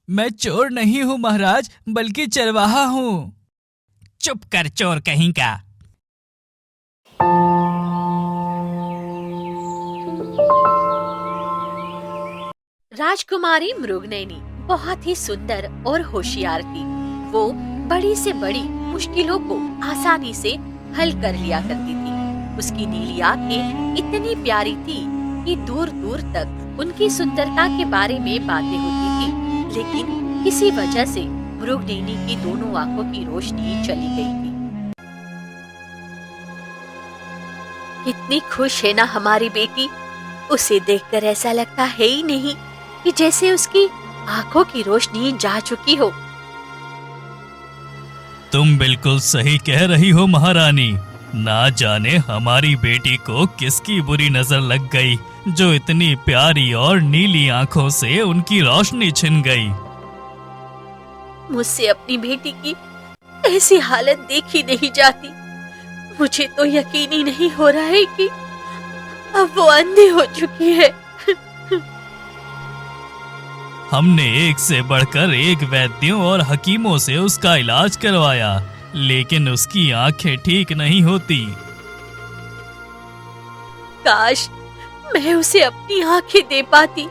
मैं चोर नहीं हूँ महाराज, बल्कि चरवाहा हूँ। चुप कर चोर कहीं का। राजकुमारी मृगनयनी बहुत ही सुंदर और होशियार थी। वो बड़ी से बड़ी मुश्किलों को आसानी से हल कर लिया करती थी। उसकी नीली आंखें इतनी प्यारी थी कि दूर दूर तक उनकी सुंदरता के बारे में बातें होती थी, लेकिन किसी वजह से मृगनयनी की दोनों आंखों की रोशनी चली गई थी। कितनी खुश है ना हमारी बेटी, उसे देखकर ऐसा लगता है ही नहीं कि जैसे उसकी आंखों की रोशनी जा चुकी हो। तुम बिल्कुल सही कह रही हो महारानी। ना जाने हमारी बेटी को किसकी बुरी नजर लग गई, जो इतनी प्यारी और नीली आंखों से उनकी रोशनी छिन गई। मुझसे अपनी बेटी की ऐसी हालत देखी नहीं जाती। मुझे तो यकीन ही नहीं हो रहा है कि अब वो अंधी हो चुकी है। हमने एक से बढ़कर एक वैद्यों और हकीमों से उसका इलाज करवाया, लेकिन उसकी आंखें ठीक नहीं होती। काश मैं उसे अपनी आंखें दे पाती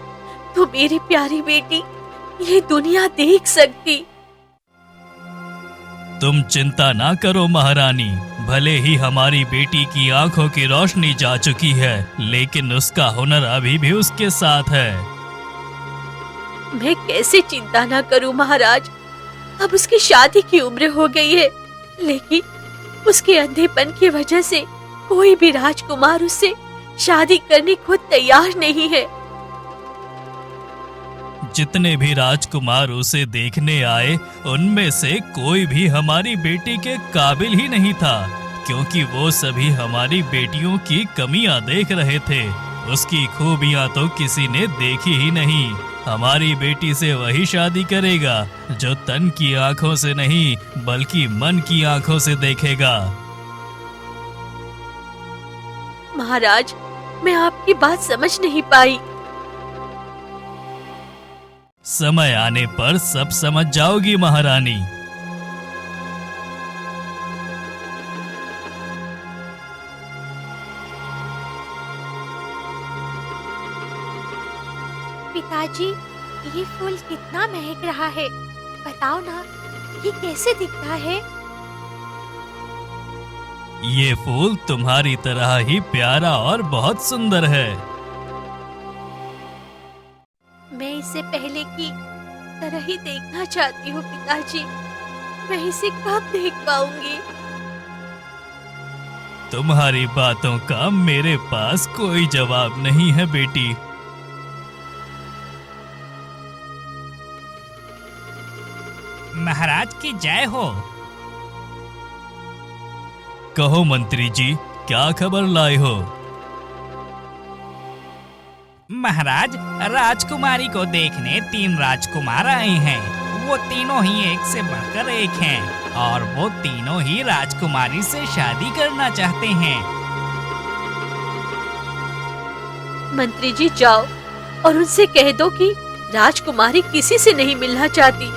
तो मेरी प्यारी बेटी ये दुनिया देख सकती। तुम चिंता ना करो महारानी, भले ही हमारी बेटी की आंखों की रोशनी जा चुकी है, लेकिन उसका हुनर अभी भी उसके साथ है। मैं कैसे चिंता ना करूं महाराज, अब उसकी शादी की उम्र हो गई है, लेकिन उसके अंधेपन की वजह से कोई भी राजकुमार उससे शादी करने को तैयार नहीं है। जितने भी राजकुमार उसे देखने आए, उनमें से कोई भी हमारी बेटी के काबिल ही नहीं था, क्योंकि वो सभी हमारी बेटियों की कमियां देख रहे थे। उसकी खूबियां तो किसी ने देखी ही नहीं। हमारी बेटी से वही शादी करेगा जो तन की आंखों से नहीं, बल्कि मन की आंखों से देखेगा। महाराज, मैं आपकी बात समझ नहीं पाई। समय आने पर सब समझ जाओगी महारानी। पिताजी, ये फूल कितना महक रहा है, बताओ ना, ये कैसे दिखता है? ये फूल तुम्हारी तरह ही प्यारा और बहुत सुंदर है। मैं इसे पहले की तरह ही देखना चाहती हूँ पिताजी। मैं इसे कब देख पाऊंगी? तुम्हारी बातों का मेरे पास कोई जवाब नहीं है बेटी। महाराज की जय हो। कहो मंत्री जी, क्या खबर लाए हो? महाराज, राजकुमारी को देखने 3 राजकुमार आए हैं। वो तीनों ही एक से बढ़कर एक हैं और वो तीनों ही राजकुमारी से शादी करना चाहते हैं। मंत्री जी, जाओ और उनसे कह दो कि राजकुमारी किसी से नहीं मिलना चाहती।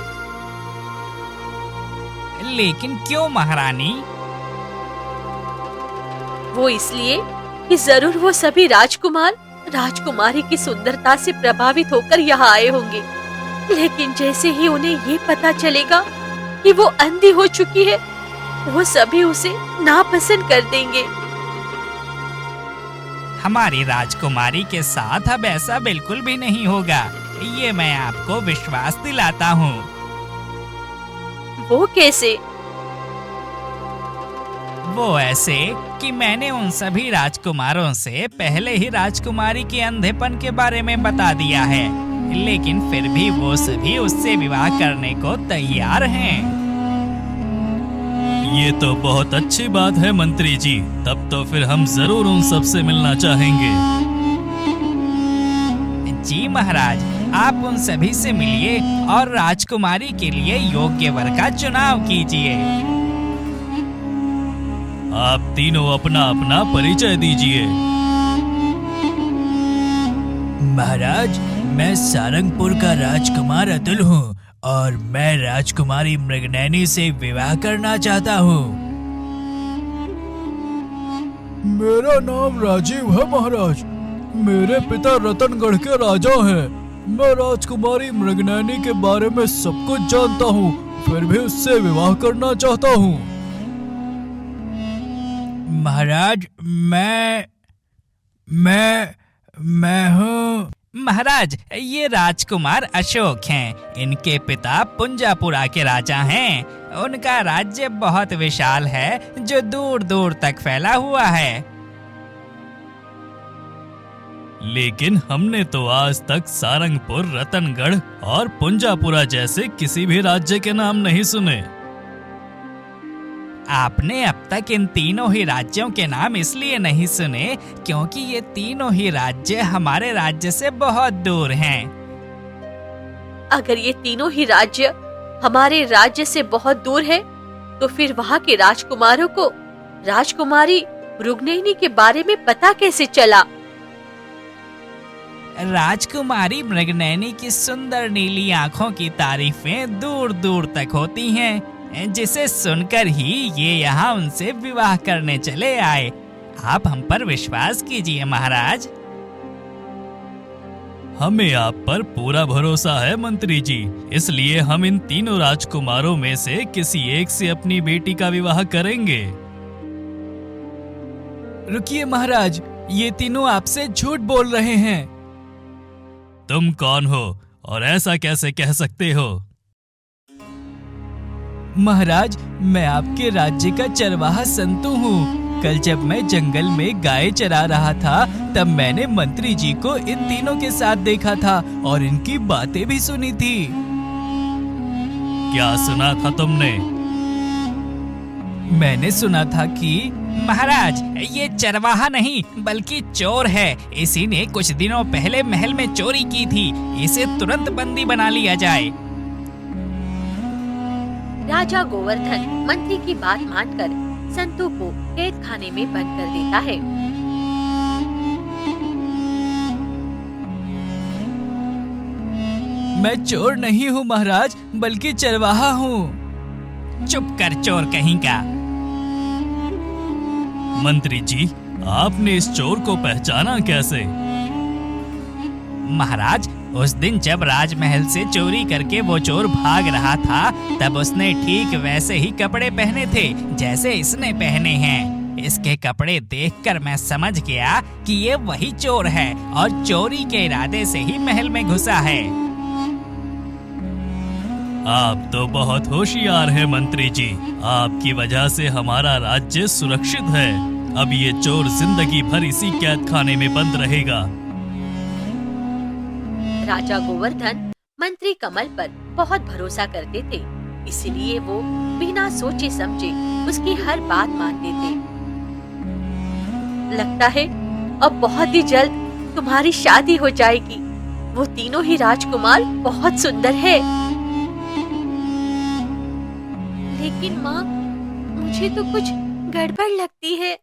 लेकिन क्यों महारानी? वो इसलिए कि जरूर वो सभी राजकुमार राजकुमारी की सुंदरता से प्रभावित होकर यहाँ आए होंगे, लेकिन जैसे ही उन्हें ये पता चलेगा कि वो अंधी हो चुकी है, वो सभी उसे नापसंद कर देंगे। हमारी राजकुमारी के साथ अब ऐसा बिल्कुल भी नहीं होगा, ये मैं आपको विश्वास दिलाता हूँ। वो कैसे? वो ऐसे कि मैंने उन सभी राजकुमारों से पहले ही राजकुमारी के अंधेपन के बारे में बता दिया है, लेकिन फिर भी वो सभी उससे विवाह करने को तैयार हैं। ये तो बहुत अच्छी बात है मंत्री जी, तब तो फिर हम जरूर उन सब से मिलना चाहेंगे। जी महाराज, आप उन सभी से मिलिए और राजकुमारी के लिए योग्य वर का चुनाव कीजिए। आप तीनों अपना अपना परिचय दीजिए। महाराज, मैं सारंगपुर का राजकुमार अतुल हूँ और मैं राजकुमारी मृगनयनी से विवाह करना चाहता हूँ। मेरा नाम राजीव है महाराज। मेरे पिता रतनगढ़ के राजा हैं। मैं राजकुमारी मृगनयनी के बारे में सब कुछ जानता हूँ, फिर भी उससे विवाह करना चाहता हूँ। महाराज मैं हूँ। महाराज, ये राजकुमार अशोक हैं। इनके पिता पुंजापुरा के राजा हैं। उनका राज्य बहुत विशाल है जो दूर दूर तक फैला हुआ है। लेकिन हमने तो आज तक सारंगपुर, रतनगढ़ और पुंजापुरा जैसे किसी भी राज्य के नाम नहीं सुने। आपने अब तक इन तीनों ही राज्यों के नाम इसलिए नहीं सुने क्योंकि ये तीनों ही राज्य हमारे राज्य से बहुत दूर हैं। अगर ये तीनों ही राज्य हमारे राज्य से बहुत दूर है, तो फिर वहाँ के राजकुमारों को राजकुमारी मृगनयनी के बारे में पता कैसे चला? राजकुमारी मृगनयनी की सुंदर नीली आंखों की तारीफें दूर दूर तक होती हैं, जिसे सुनकर ही ये यहाँ उनसे विवाह करने चले आए। आप हम पर विश्वास कीजिए महाराज। हमें आप पर पूरा भरोसा है मंत्री जी, इसलिए हम इन तीनों राजकुमारों में से किसी एक से अपनी बेटी का विवाह करेंगे। रुकिए महाराज, ये तीनों आपसे झूठ बोल रहे हैं। तुम कौन हो और ऐसा कैसे कह सकते हो? महाराज, मैं आपके राज्य का चरवाहा संतु हूँ। कल जब मैं जंगल में गाय चरा रहा था, तब मैंने मंत्री जी को इन तीनों के साथ देखा था और इनकी बातें भी सुनी थी। क्या सुना था तुमने? मैंने सुना था कि महाराज, ये चरवाहा नहीं बल्कि चोर है। इसी ने कुछ दिनों पहले महल में चोरी की थी। इसे तुरंत बंदी बना लिया जाए। राजा गोवर्धन मंत्री की बात मानकर संतु को कैद खाने में बंद कर देता है। मैं चोर नहीं हूँ महाराज, बल्कि चरवाहा हूँ। चुप कर चोर कहीं का। मंत्री जी, आपने इस चोर को पहचाना कैसे? महाराज, उस दिन जब राजमहल से चोरी करके वो चोर भाग रहा था, तब उसने ठीक वैसे ही कपड़े पहने थे जैसे इसने पहने हैं। इसके कपड़े देखकर मैं समझ गया कि ये वही चोर है और चोरी के इरादे से ही महल में घुसा है। आप तो बहुत होशियार हैं मंत्री जी। आपकी वजह से हमारा राज्य सुरक्षित है। अब ये चोर जिंदगी भर इसी कैद खाने में बंद रहेगा। राजा गोवर्धन मंत्री कमल पर बहुत भरोसा करते थे, इसलिए वो बिना सोचे समझे उसकी हर बात मानते थे। लगता है अब बहुत ही जल्द तुम्हारी शादी हो जाएगी। वो तीनों ही राजकुमार बहुत सुंदर है। लेकिन माँ, मुझे तो कुछ गड़बड़ लगती है।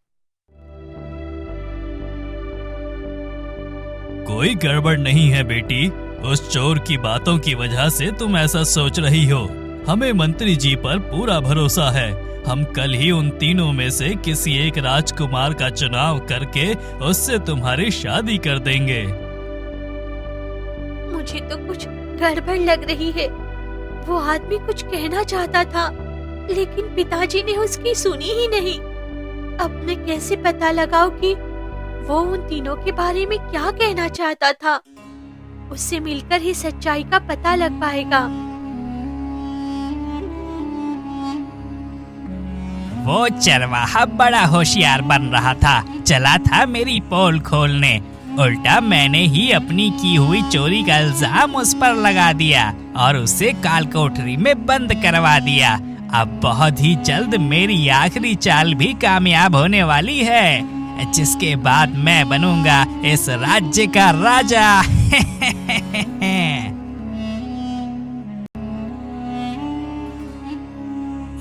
कोई गड़बड़ नहीं है बेटी। उस चोर की बातों की वजह से तुम ऐसा सोच रही हो। हमें मंत्री जी पर पूरा भरोसा है। हम कल ही उन तीनों में से किसी एक राजकुमार का चुनाव करके उससे तुम्हारी शादी कर देंगे। मुझे तो कुछ गड़बड़ लग रही है। वो आदमी कुछ कहना चाहता था, लेकिन पिताजी ने उसकी सुनी ही नहीं। अब मैं कैसे पता लगाऊं कि वो उन तीनों के बारे में क्या कहना चाहता था? उससे मिलकर ही सच्चाई का पता लग पाएगा। वो चरवाहा बड़ा होशियार बन रहा था, चला था मेरी पोल खोलने। उल्टा मैंने ही अपनी की हुई चोरी का इल्जाम उस पर लगा दिया और उसे काल कोठरी में बंद करवा दिया। अब बहुत ही जल्द मेरी आखिरी चाल भी कामयाब होने वाली है, जिसके बाद मैं बनूंगा इस राज्य का राजा।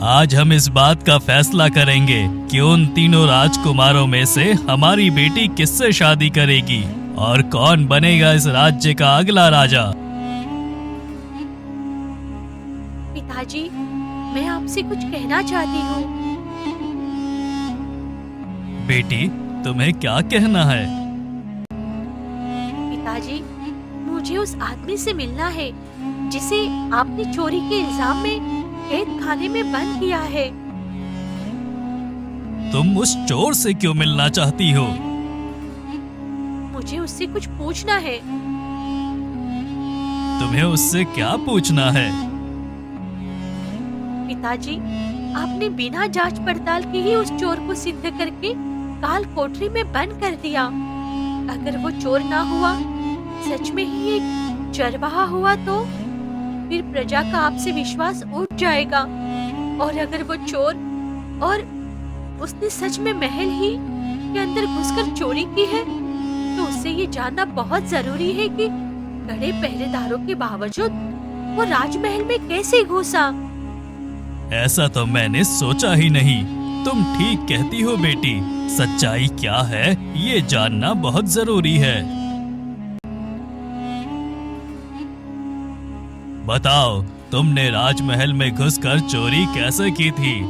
आज हम इस बात का फैसला करेंगे कि उन तीनों राजकुमारों में से हमारी बेटी किससे शादी करेगी और कौन बनेगा इस राज्य का अगला राजा। पिताजी, मैं आपसे कुछ कहना चाहती हूँ। बेटी, तुम्हें क्या कहना है? पिताजी, मुझे उस आदमी से मिलना है जिसे आपने चोरी के इल्जाम में कैद खाने में बंद किया है। तुम उस चोर से क्यों मिलना चाहती हो? मुझे उससे कुछ पूछना है। तुम्हें उससे क्या पूछना है? पिताजी, आपने बिना जांच पड़ताल के ही उस चोर को सिद्ध करके काल कोठरी में बंद कर दिया। अगर वो चोर ना हुआ, सच में ही एक चरवाहा हुआ, तो फिर प्रजा का आपसे विश्वास उठ जाएगा। और अगर वो चोर और उसने सच में महल ही के अंदर घुसकर चोरी की है, तो उससे ये जानना बहुत जरूरी है कि कड़े पहरेदारों के बावजूद वो राजमहल में कैसे घुसा। ऐसा तो मैंने सोचा ही नहीं। तुम ठीक कहती हो बेटी, सच्चाई क्या है ये जानना बहुत जरूरी है। बताओ, तुमने राजमहल में घुसकर चोरी कैसे की थी?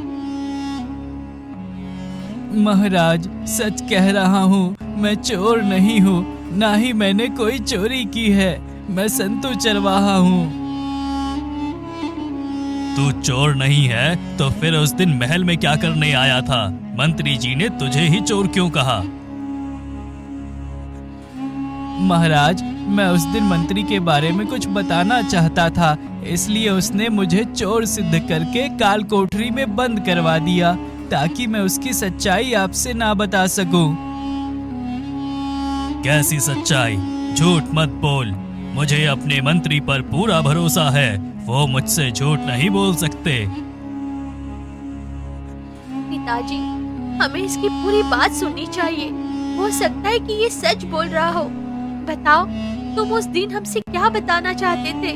महाराज, सच कह रहा हूँ, मैं चोर नहीं हूँ, ना ही मैंने कोई चोरी की है। मैं संतू चरवाहा हूँ। तू चोर नहीं है तो फिर उस दिन महल में क्या करने आया था? मंत्री जी ने तुझे ही चोर क्यों कहा? महाराज, मैं उस दिन मंत्री के बारे में कुछ बताना चाहता था, इसलिए उसने मुझे चोर सिद्ध करके काल कोठरी में बंद करवा दिया, ताकि मैं उसकी सच्चाई आपसे ना बता सकूं। कैसी सच्चाई? झूठ मत बोल। मुझे अपने मंत्री पर पूरा भरोसा है, वो मुझसे झूठ नहीं बोल सकते। पिताजी, हमें इसकी पूरी बात सुननी चाहिए। हो सकता है कि ये सच बोल रहा हो। बताओ, तुम उस दिन हमसे क्या बताना चाहते थे?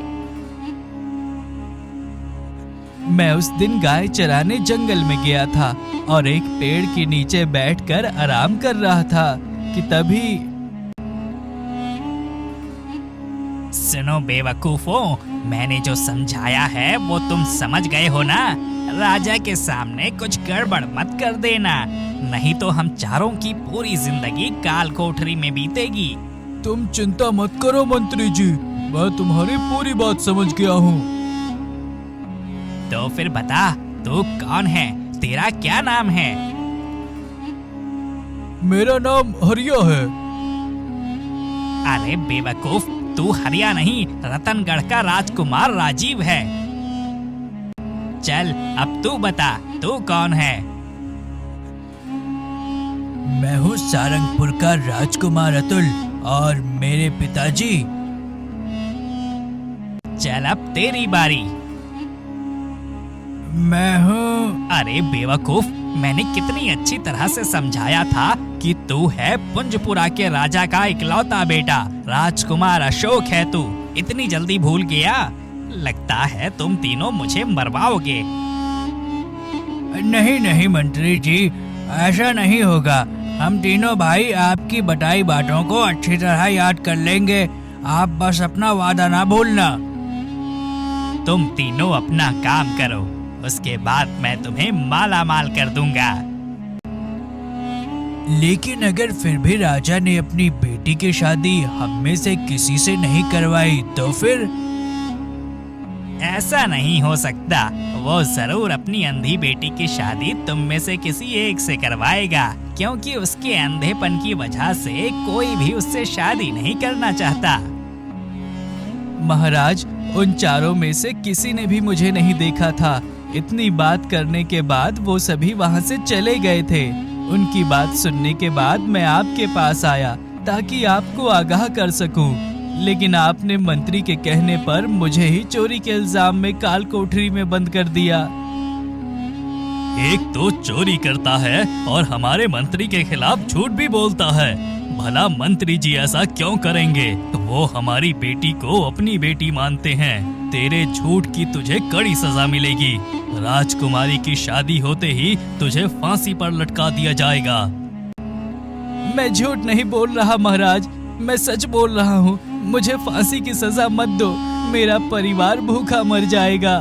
मैं उस दिन गाय चराने जंगल में गया था और एक पेड़ के नीचे बैठकर आराम कर रहा था कि तभी। सुनो बेवकूफों, मैंने जो समझाया है वो तुम समझ गए हो ना? राजा के सामने कुछ गड़बड़ मत कर देना, नहीं तो हम चारों की पूरी जिंदगी काल कोठरी में बीतेगी। तुम चिंता मत करो मंत्री जी, मैं तुम्हारी पूरी बात समझ गया हूँ। तो फिर बता, तू कौन है? तेरा क्या नाम है? मेरा नाम हरिया है। अरे बेवकूफ, तू हरिया नहीं, रतनगढ़ का राजकुमार राजीव है। चल, अब तू बता, तू कौन है? मैं हूँ सारंगपुर का राजकुमार अतुल, और मेरे पिताजी। चल, अब तेरी बारी। मैं हूँ। अरे बेवकूफ, मैंने कितनी अच्छी तरह से समझाया था कि तू है पुंजपुरा के राजा का इकलौता बेटा, राजकुमार अशोक है तू। इतनी जल्दी भूल गया? लगता है तुम तीनों मुझे मरवाओगे। नहीं नहीं मंत्री जी, ऐसा नहीं होगा। हम तीनों भाई आपकी बताई बातों को अच्छी तरह याद कर लेंगे। आप बस अपना वादा ना भूलना। तुम तीनों अपना काम करो, उसके बाद मैं तुम्हें माला माल कर दूंगा। लेकिन अगर फिर भी राजा ने अपनी बेटी की शादी हम में से किसी से नहीं करवाई तो फिर? ऐसा नहीं हो सकता, वो जरूर अपनी अंधी बेटी की शादी तुम में से किसी एक से करवाएगा, क्योंकि उसके अंधेपन की वजह से कोई भी उससे शादी नहीं करना चाहता। महाराज, उन चारों में से किसी ने भी मुझे नहीं देखा था। इतनी बात करने के बाद वो सभी वहाँ से चले गए थे। उनकी बात सुनने के बाद मैं आपके पास आया ताकि आपको आगाह कर सकूं, लेकिन आपने मंत्री के कहने पर मुझे ही चोरी के इल्जाम में काल कोठरी में बंद कर दिया। एक तो चोरी करता है और हमारे मंत्री के खिलाफ झूठ भी बोलता है। भला मंत्री जी ऐसा क्यों करेंगे? वो हमारी बेटी को अपनी बेटी मानते हैं। तेरे झूठ की तुझे कड़ी सजा मिलेगी। राजकुमारी की शादी होते ही तुझे फांसी पर लटका दिया जाएगा। मैं झूठ नहीं बोल रहा महाराज, मैं सच बोल रहा हूँ। मुझे फांसी की सजा मत दो, मेरा परिवार भूखा मर जाएगा।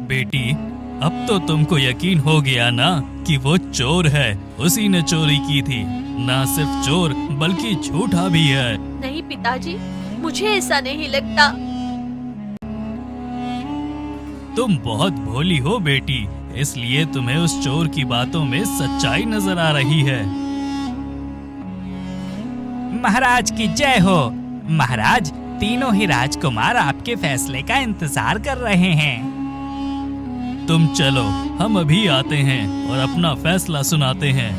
बेटी, अब तो तुमको यकीन हो गया ना कि वो चोर है, उसी ने चोरी की थी। ना सिर्फ चोर बल्कि झूठा भी है। नहीं पिताजी, मुझे ऐसा नहीं लगता। तुम बहुत भोली हो बेटी, इसलिए तुम्हें उस चोर की बातों में सच्चाई नजर आ रही है। महाराज की जय हो। महाराज, तीनों ही राजकुमार आपके फैसले का इंतजार कर रहे हैं। तुम चलो, हम अभी आते हैं और अपना फैसला सुनाते हैं।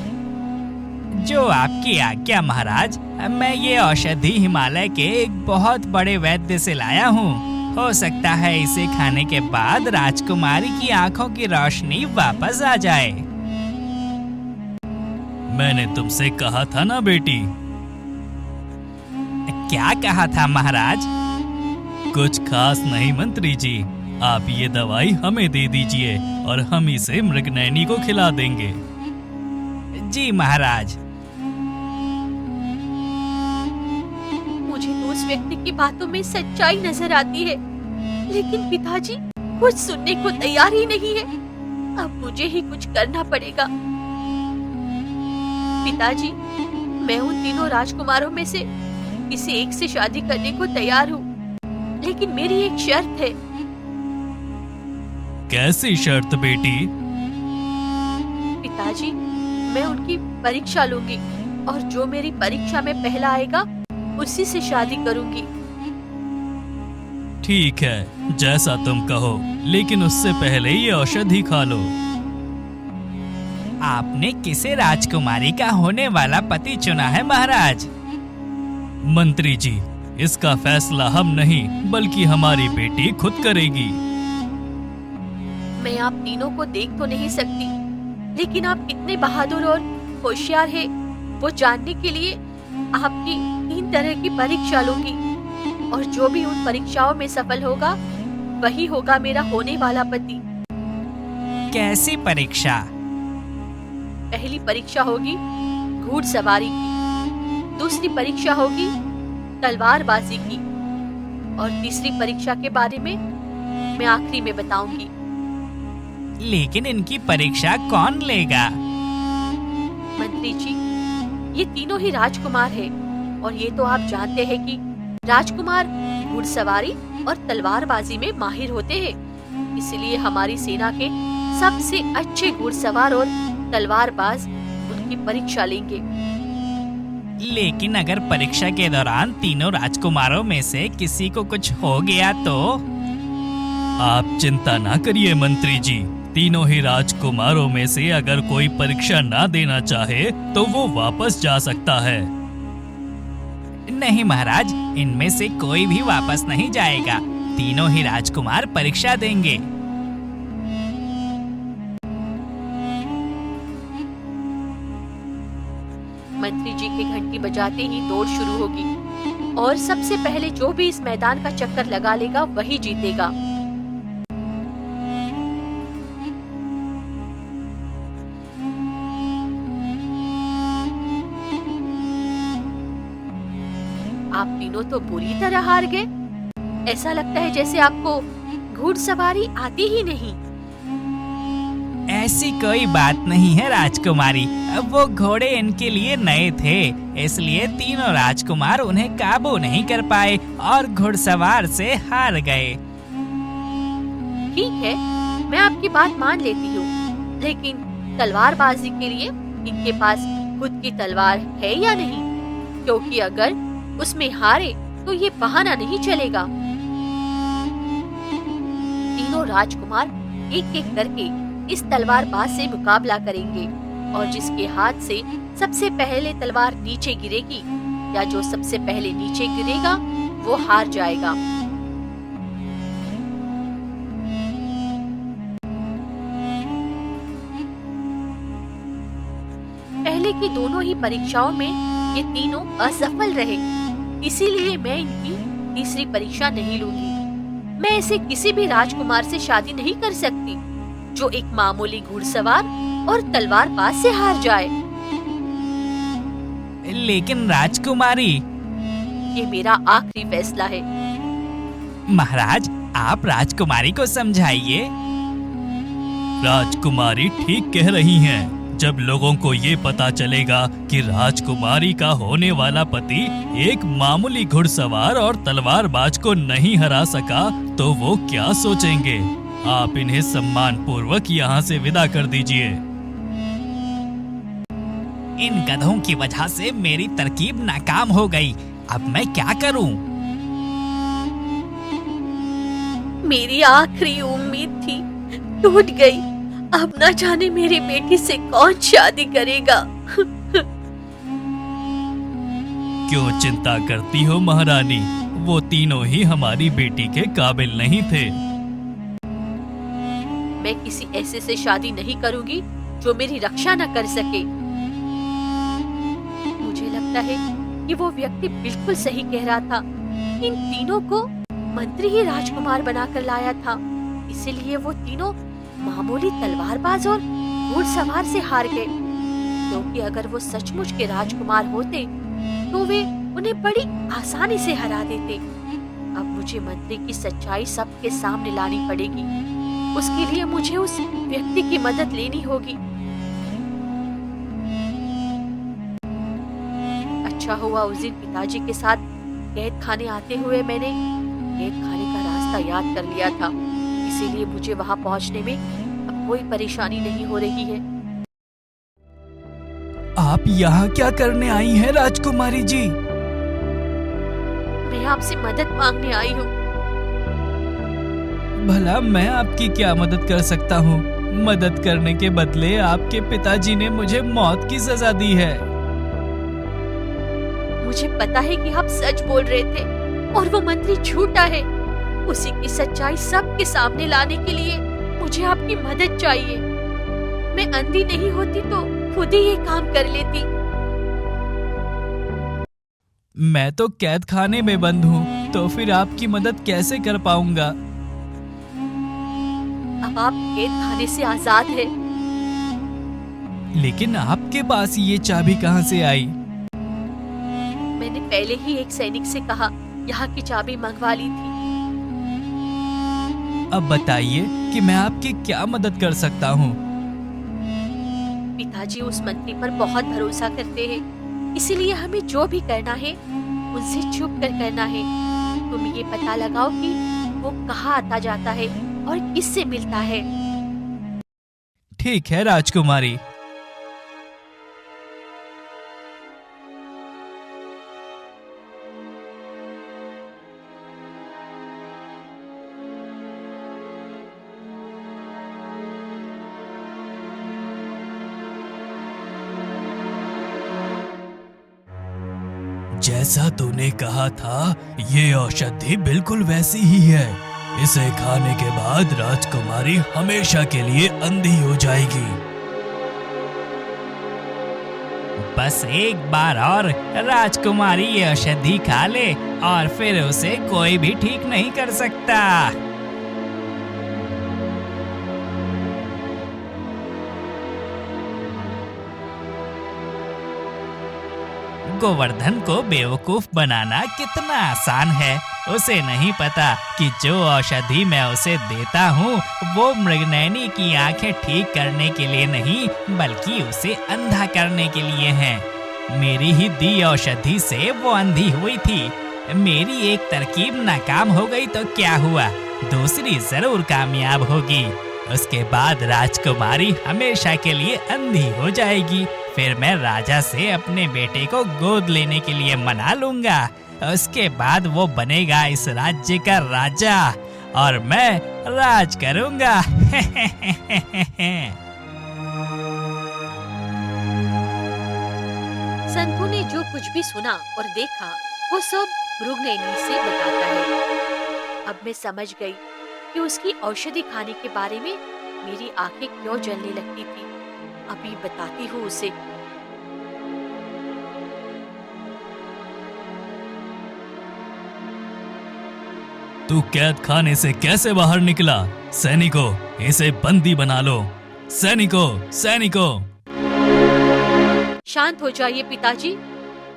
जो आपकी आज्ञा महाराज। मैं ये औषधि हिमालय के एक बहुत बड़े वैद्य से लाया हूँ। हो सकता है इसे खाने के बाद राजकुमारी की आंखों की रोशनी वापस आ जाए। मैंने तुमसे कहा था ना बेटी। क्या कहा था महाराज? कुछ खास नहीं मंत्री जी, आप ये दवाई हमें दे दीजिए और हम इसे मृगनयनी को खिला देंगे। जी महाराज। मुझे तो उस व्यक्ति की बातों में सच्चाई नजर आती है, लेकिन पिताजी कुछ सुनने को तैयार ही नहीं है। अब मुझे ही कुछ करना पड़ेगा। पिताजी, मैं उन तीनों राजकुमारों में से किसी एक से शादी करने को तैयार हूँ, लेकिन मेरी एक शर्त है। कैसी शर्त बेटी? पिताजी, मैं उनकी परीक्षा लूंगी और जो मेरी परीक्षा में पहला आएगा उसी से शादी करूंगी। ठीक है, जैसा तुम कहो, लेकिन उससे पहले ये औषधि खा लो। आपने किसे राजकुमारी का होने वाला पति चुना है महाराज? मंत्री जी, इसका फैसला हम नहीं बल्कि हमारी बेटी खुद करेगी। मैं आप तीनों को देख तो नहीं सकती, लेकिन आप कितने बहादुर और होशियार हैं, वो जानने के लिए आपकी 3 तरह की परीक्षा लूंगी और जो भी उन परीक्षाओं में सफल होगा वही होगा मेरा होने वाला पति। कैसी परीक्षा? पहली परीक्षा होगी घुड़सवारी की, दूसरी परीक्षा होगी तलवारबाजी की और तीसरी परीक्षा के बारे में मैं आखिरी में बताऊंगी। लेकिन इनकी परीक्षा कौन लेगा? मंत्री जी, ये तीनों ही राजकुमार हैं और ये तो आप जानते हैं कि राजकुमार घुड़सवारी और तलवारबाजी में माहिर होते हैं। इसलिए हमारी सेना के सबसे अच्छे घुड़सवार और तलवारबाज उनकी परीक्षा लेंगे। लेकिन अगर परीक्षा के दौरान तीनों राजकुमारों में से किसी को कुछ हो गया तो? आप चिंता ना करिए मंत्री जी, तीनों ही राजकुमारों में से अगर कोई परीक्षा ना देना चाहे तो वो वापस जा सकता है। नहीं महाराज, इनमें से कोई भी वापस नहीं जाएगा। तीनों ही राजकुमार परीक्षा देंगे। मंत्री जी की घंटी बजाते ही दौड़ शुरू होगी और सबसे पहले जो भी इस मैदान का चक्कर लगा लेगा वही जीतेगा। आप तीनों तो बुरी तरह हार गए। ऐसा लगता है जैसे आपको घुड़सवारी आती ही नहीं। ऐसी कोई बात नहीं है राजकुमारी, वो घोड़े इनके लिए नए थे, इसलिए तीनों राजकुमार उन्हें काबू नहीं कर पाए और घुड़सवार से हार गए। ठीक है, मैं आपकी बात मान लेती हूँ, लेकिन तलवारबाजी के लिए इनके पास खुद की तलवार है या नहीं? क्योंकि अगर उसमें हारे तो ये बहाना नहीं चलेगा। तीनों राजकुमार एक एक करके इस तलवारबाज से मुकाबला करेंगे और जिसके हाथ से सबसे पहले तलवार नीचे गिरेगी या जो सबसे पहले नीचे गिरेगा वो हार जाएगा। पहले की दोनों ही परीक्षाओं में ये तीनों असफल रहे, इसीलिए मैं इनकी तीसरी परीक्षा नहीं लूंगी। मैं ऐसे किसी भी राजकुमार से शादी नहीं कर सकती जो एक मामूली घुड़सवार और तलवारबाज से हार जाए। लेकिन राजकुमारी, ये मेरा आखिरी फैसला है। महाराज आप राजकुमारी को समझाइए। राजकुमारी ठीक कह रही हैं। जब लोगों को ये पता चलेगा कि राजकुमारी का होने वाला पति एक मामूली घुड़सवार और तलवारबाज को नहीं हरा सका, तो वो क्या सोचेंगे। आप इन्हें सम्मान पूर्वक यहाँ से विदा कर दीजिए। इन गधों की वजह से मेरी तरकीब नाकाम हो गई। अब मैं क्या करूं? मेरी आखिरी उम्मीद थी, टूट गई। अब न जाने मेरी बेटी से कौन शादी करेगा। क्यों चिंता करती हो महारानी, वो तीनों ही हमारी बेटी के काबिल नहीं थे। मैं किसी ऐसे से शादी नहीं करूंगी जो मेरी रक्षा न कर सके। मुझे लगता है कि वो व्यक्ति बिल्कुल सही कह रहा था। इन तीनों को मंत्री ही राजकुमार बनाकर लाया था, इसीलिए वो तीनों मामूली तलवारबाज और घुड़सवार से हार गए। क्योंकि अगर वो सचमुच के राजकुमार होते तो वे उन्हें बड़ी आसानी से हरा देते। अब मुझे मंत्री की सच्चाई सबके सामने लानी पड़ेगी। उसके लिए मुझे उस व्यक्ति की मदद लेनी होगी। अच्छा हुआ उस दिन पिताजी के साथ कैद खाने आते हुए मैंने कैद खाने का रास्ता याद कर लिया था, इसीलिए मुझे वहां पहुंचने में अब कोई परेशानी नहीं हो रही है। आप यहाँ क्या करने आई हैं राजकुमारी जी? मैं आपसे मदद मांगने आई हूँ। भला मैं आपकी क्या मदद कर सकता हूँ? मदद करने के बदले आपके पिताजी ने मुझे मौत की सजा दी है। मुझे पता है कि आप सच बोल रहे थे और वो मंत्री झूठा है। उसी की सच्चाई सबके सामने लाने के लिए मुझे आपकी मदद चाहिए। मैं अंधी नहीं होती तो खुद ही ये काम कर लेती। मैं तो कैद खाने में बंद हूँ, तो फिर आपकी मदद कैसे कर पाऊंगा? अब आप कैद खाने से आजाद हैं। लेकिन आपके पास ये चाबी कहाँ से आई? मैंने पहले ही एक सैनिक से कहा यहाँ की चाबी मंगवा ली थी। अब बताइए कि मैं आपकी क्या मदद कर सकता हूँ? पिताजी उस मंत्री पर बहुत भरोसा करते हैं, इसीलिए हमें जो भी करना है उनसे छुप कर करना है। तुम ये पता लगाओ कि वो कहाँ आता जाता है और किससे मिलता है। ठीक है राजकुमारी। जैसा तूने कहा था, ये औषधि बिल्कुल वैसी ही है। इसे खाने के बाद राजकुमारी हमेशा के लिए अंधी हो जाएगी। बस एक बार और राजकुमारी ये औषधि खा ले और फिर उसे कोई भी ठीक नहीं कर सकता। गोवर्धन को बेवकूफ बनाना कितना आसान है। उसे नहीं पता कि जो औषधि मैं उसे देता हूँ वो मृगनयनी की आंखें ठीक करने के लिए नहीं बल्कि उसे अंधा करने के लिए है। मेरी ही दी औषधि से वो अंधी हुई थी। मेरी एक तरकीब नाकाम हो गई तो क्या हुआ, दूसरी जरूर कामयाब होगी। उसके बाद राजकुमारी हमेशा के लिए अंधी हो जाएगी। फिर मैं राजा से अपने बेटे को गोद लेने के लिए मना लूंगा। उसके बाद वो बनेगा इस राज्य का राजा और मैं राज करूंगा। संतू ने जो कुछ भी सुना और देखा वो सब मृगनयनी से बताता है। अब मैं समझ गई कि उसकी औषधि खाने के बारे में मेरी आंखें क्यों जलने लगती थी। अभी बताती हूँ उसे। तू कैद खाने से कैसे बाहर निकला? सैनिकों, इसे बंदी बना लो। सैनिकों, सैनिकों! शांत हो जाइए पिताजी,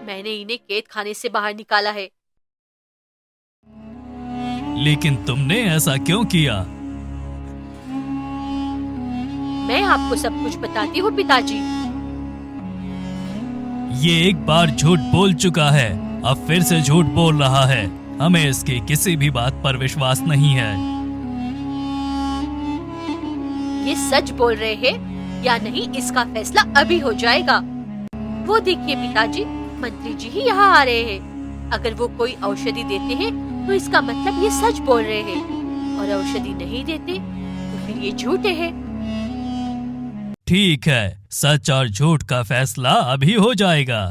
मैंने इन्हें कैद खाने से बाहर निकाला है। लेकिन तुमने ऐसा क्यों किया? मैं आपको सब कुछ बताती हूँ पिताजी। ये एक बार झूठ बोल चुका है, अब फिर से झूठ बोल रहा है। हमें इसकी किसी भी बात पर विश्वास नहीं है। ये सच बोल रहे हैं या नहीं, इसका फैसला अभी हो जाएगा। वो देखिए पिताजी, मंत्री जी ही यहाँ आ रहे हैं। अगर वो कोई औषधि देते हैं तो इसका मतलब ये सच बोल रहे हैं, और औषधि नहीं देते तो फिर ये झूठे हैं। ठीक है, सच और झूठ का फैसला अभी हो जाएगा।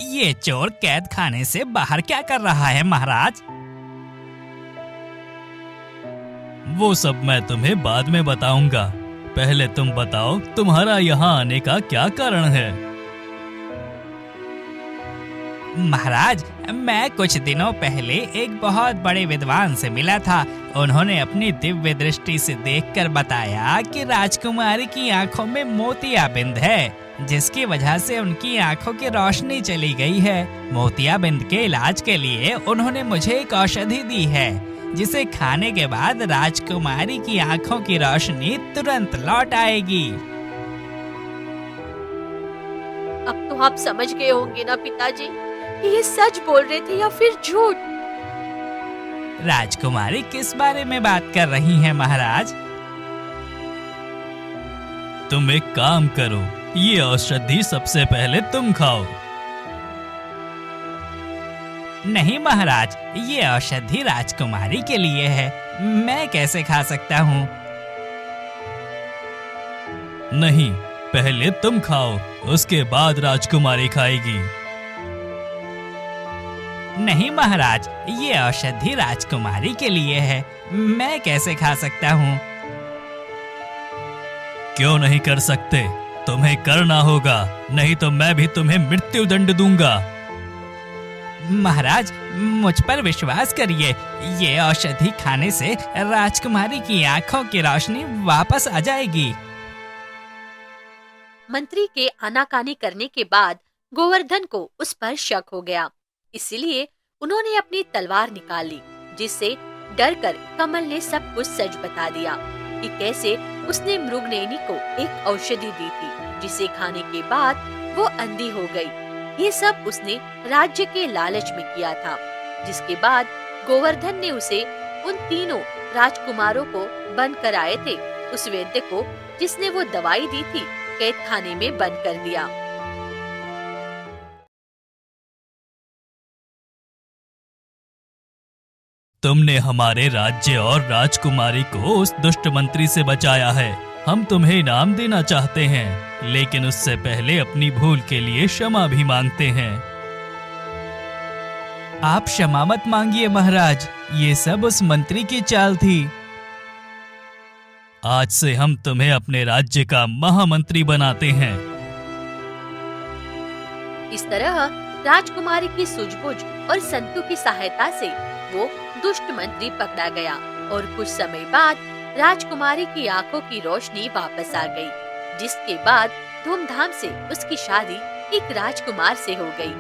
ये चोर कैद खाने से बाहर क्या कर रहा है महाराज? वो सब मैं तुम्हें बाद में बताऊंगा। पहले तुम बताओ, तुम्हारा यहाँ आने का क्या कारण है? महाराज, मैं कुछ दिनों पहले एक बहुत बड़े विद्वान से मिला था। उन्होंने अपनी दिव्य दृष्टि से देखकर बताया कि राजकुमारी की आंखों में मोतियाबिंद है, जिसकी वजह से उनकी आंखों की रोशनी चली गई है। मोतियाबिंद के इलाज के लिए उन्होंने मुझे एक औषधि दी है, जिसे खाने के बाद राजकुमारी की आंखों की रोशनी तुरंत लौट आएगी। अब तो आप समझ गए होंगे ना पिताजी कि ये सच बोल रहे थे या फिर झूठ। राजकुमारी किस बारे में बात कर रही हैं महाराज? तुम एक काम करो, ये औषधि सबसे पहले तुम खाओ। नहीं महाराज, ये औषधि राजकुमारी के लिए है। मैं कैसे खा सकता हूँ? नहीं, पहले तुम खाओ, उसके बाद राजकुमारी खाएगी। नहीं महाराज, ये औषधि राजकुमारी के लिए है। मैं कैसे खा सकता हूँ? क्यों नहीं कर सकते? तुम्हें करना होगा, नहीं तो मैं भी तुम्हें मृत्यु दंड दूंगा। महाराज, मुझ पर विश्वास करिए, ये औषधि खाने से राजकुमारी की आंखों की रोशनी वापस आ जाएगी। मंत्री के आनाकानी करने के बाद गोवर्धन को उस पर शक हो गया, इसलिए उन्होंने अपनी तलवार निकाल ली, जिससे डरकर कमल ने सब कुछ सच बता दिया कि कैसे उसने मृगनयनी को एक औषधि दी थी, जिसे खाने के बाद वो अंधी हो गई। ये सब उसने राज्य के लालच में किया था, जिसके बाद गोवर्धन ने उसे उन तीनों राजकुमारों को बंद कराए थे, उस वैद्य को जिसने वो दवाई दी थी, कैद खाने में बंद कर दिया। तुमने हमारे राज्य और राजकुमारी को उस दुष्ट मंत्री से बचाया है। हम तुम्हें इनाम देना चाहते हैं, लेकिन उससे पहले अपनी भूल के लिए क्षमा भी मांगते हैं। आप क्षमा मत मांगिए महाराज, ये सब उस मंत्री की चाल थी। आज से हम तुम्हें अपने राज्य का महामंत्री बनाते हैं। इस तरह राजकुमारी की सूझबूझ और संतु की सहायता से वो दुष्ट मंत्री पकड़ा गया, और कुछ समय बाद राजकुमारी की आंखों की रोशनी वापस आ गई, जिसके बाद धूमधाम से उसकी शादी एक राजकुमार से हो गई।